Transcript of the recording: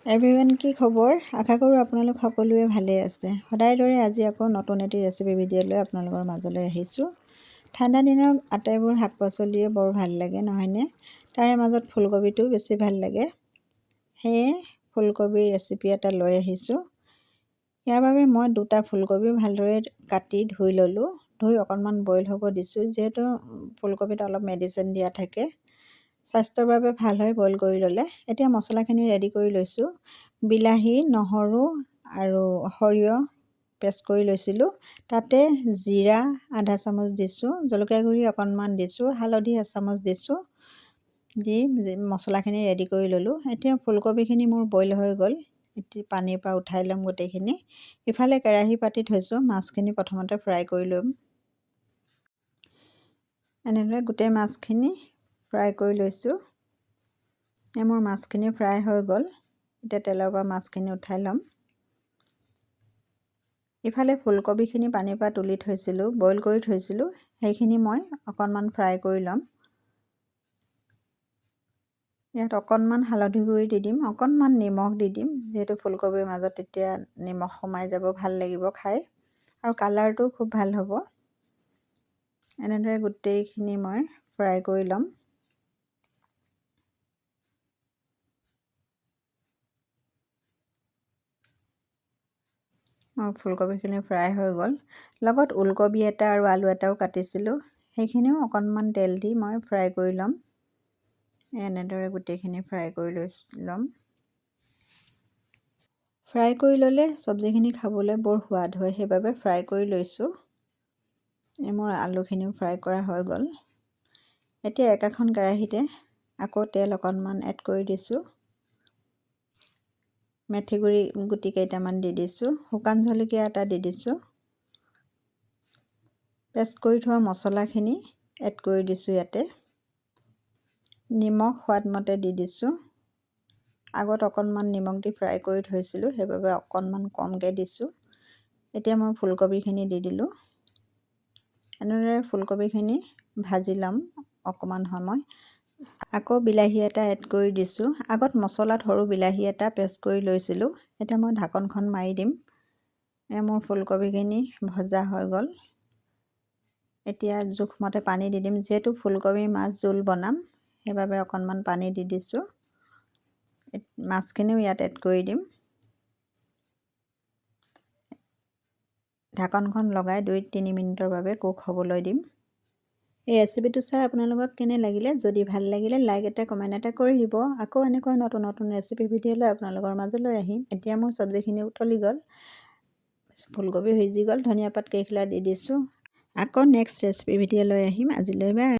Everyone, কি খবৰ? আশা কৰোঁ আপোনালোক সকলোৱে ভালেই আছে। সদায় দৰে আজি আকৌ নতুন এটি ৰেচিপি ভিডিঅ' লৈ আপোনালোকৰ মাজলৈ আহিছোঁ। ঠাণ্ডা দিনৰ আটাইবোৰ শাক পাচলিয়ে বৰ ভাল লাগে, নহয়নে? তাৰে মাজত ফুলকবিটো বেছি ভাল লাগে। সেয়ে ফুলকবিৰ ৰেচিপি এটা লৈ আহিছোঁ। ইয়াৰ বাবে মই দুটা ফুলকবি ভালদৰে কাটি ধুই ল'লোঁ। ধুই অকণমান বইল হ'ব দিছোঁ, যিহেতু ফুলকবিত অলপ মেডিচিন দিয়া থাকে। স্বাস্থ্যৰ বাবে ভাল হয় বইল কৰি ল'লে। এতিয়া মছলাখিনি ৰেডি কৰি লৈছোঁ। বিলাহী, নহৰু আৰু সৰিয়হ পেষ্ট কৰি লৈছিলোঁ। তাতে জিৰা আধা চামুচ দিছোঁ, জলকীয়া গুড়ি অকণমান দিছোঁ, হালধি এচামুচ দিছোঁ। দি মছলাখিনি ৰেডি কৰি ল'লোঁ। এতিয়া ফুলকবিখিনি মোৰ বইল হৈ গ'ল। এতিয়া পানীৰ পৰা উঠাই ল'ম গোটেইখিনি। ইফালে কেৰাহী পাতি থৈছোঁ, মাছখিনি প্ৰথমতে ফ্ৰাই কৰি ল'ম। এনেদৰে গোটেই মাছখিনি ফ্ৰাই কৰি লৈছোঁ। মোৰ মাছখিনি ফ্ৰাই হৈ গ'ল। এতিয়া তেলৰ পৰা মাছখিনি উঠাই ল'ম। ইফালে ফুলকবিখিনি পানীৰ পৰা তুলি থৈছিলোঁ, বইল কৰি থৈছিলোঁ, সেইখিনি মই অকণমান ফ্ৰাই কৰি ল'ম। ইয়াত অকণমান হালধি গুড়ি দি দিম, অকণমান নিমখ দি দিম, যিহেতু ফুলকবিৰ মাজত তেতিয়া নিমখ সোমাই যাব, ভাল লাগিব খাই আৰু কালাৰটো খুব ভাল হ'ব। এনেদৰে গোটেইখিনি মই ফ্ৰাই কৰি ল'ম। মোৰ ফুলকবিখিনি ফ্ৰাই হৈ গ'ল। লগত ওলকবি এটা আৰু আলু এটাও কাটিছিলোঁ, সেইখিনিও অকণমান তেল দি মই ফ্ৰাই কৰি ল'ম। এনেদৰে গোটেইখিনি ফ্ৰাই কৰি ল'ম। ফ্ৰাই কৰি ল'লে চব্জিখিনি খাবলৈ বৰ সোৱাদ হয়, সেইবাবে ফ্ৰাই কৰি লৈছোঁ। মোৰ আলুখিনিও ফ্ৰাই কৰা হৈ গ'ল। এতিয়া একেখন কেৰাহীতে আকৌ তেল অকণমান এড কৰি দিছোঁ। মেথি গুটি কেইটামান দি দিছোঁ, শুকান জলকীয়া এটা দি দিছোঁ। পেষ্ট কৰি থোৱা মছলাখিনি এড কৰি দিছোঁ ইয়াতে। নিমখ সোৱাদমতে দি দিছোঁ। আগত অকণমান নিমখ দি ফ্ৰাই কৰি থৈছিলোঁ, সেইবাবে অকণমান কমকৈ দিছোঁ। এতিয়া মই ফুলকবিখিনি দি দিলোঁ। এনেদৰে ফুলকবিখিনি ভাজি ল'ম অকণমান সময়। আকৌ বিলাহী এটা এড কৰি দিছোঁ। আগত মছলাত সৰু বিলাহী এটা পেষ্ট কৰি লৈছিলোঁ। এতিয়া মই ঢাকনখন মাৰি দিম। মোৰ ফুলকবিখিনি ভজা হৈ গ'ল। এতিয়া জোখমতে পানী দি দিম, যিহেতু ফুলকবি মাছ জোল বনাম, সেইবাবে অকণমান পানী দি দিছোঁ। মাছখিনিও ইয়াত এড কৰি দিম। ঢাকনখন লগাই 2-3 মিনিটৰ বাবে কুক হ'বলৈ দিম। এই ৰেচিপিটো চাই আপোনালোকক কেনে লাগিলে? যদি ভাল লাগিলে লাইক এটা, কমেণ্ট এটা কৰি দিব। আকৌ এনেকুৱা নতুন নতুন ৰেচিপি ভিডিঅ' লৈ আপোনালোকৰ মাজলৈ আহিম। এতিয়া মোৰ চব্জিখিনি উতলি গ'ল, ফুলকবি সিজি গ'ল, ধনিয়া পাত কেইখিলা দি দিছোঁ। আকৌ নেক্সট ৰেচিপি ভিডিঅ' লৈ আহিম। আজিলৈ বাই।